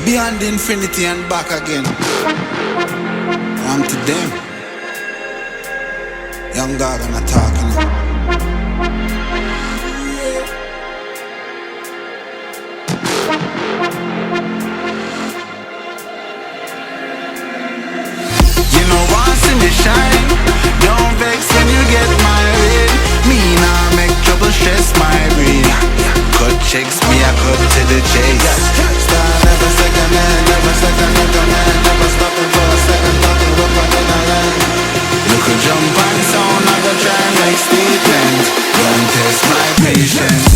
beyond infinity and back again. On to them. Young dog and a talking. You know once in the shine, don't vex when you get married. Me nah make trouble stress my brain. Cut checks, me I cut to the chase. Start never second hand, never second man. Never stopping for a second, talking up and in a line. Look a jump and sound, I go try and make statement. Don't test my patience.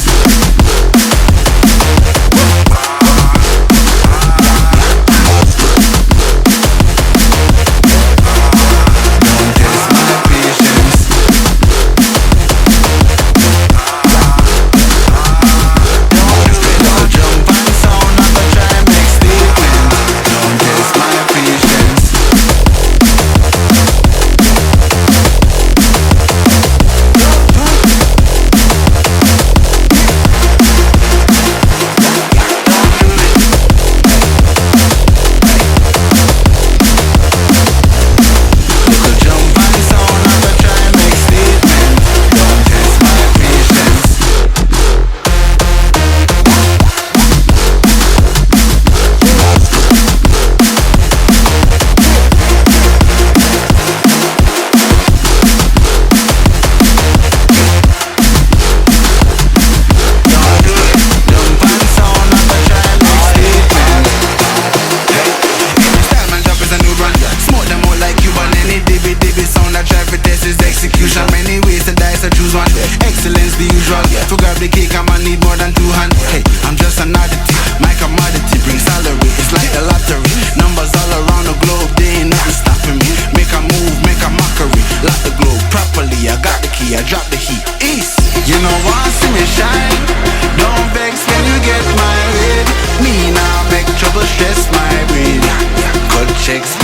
Excellence the usual. To grab the cake, I'ma need more than two hands. Hey, I'm just an oddity. My commodity brings salary. It's like the lottery. Numbers all around the globe, they ain't nothing stopping me. Make a move, make a mockery. Lock the globe properly. I got the key, I drop the heat. East. You know once in me shine, don't vex when you get married. Me now make trouble stress my brain. Cut checks.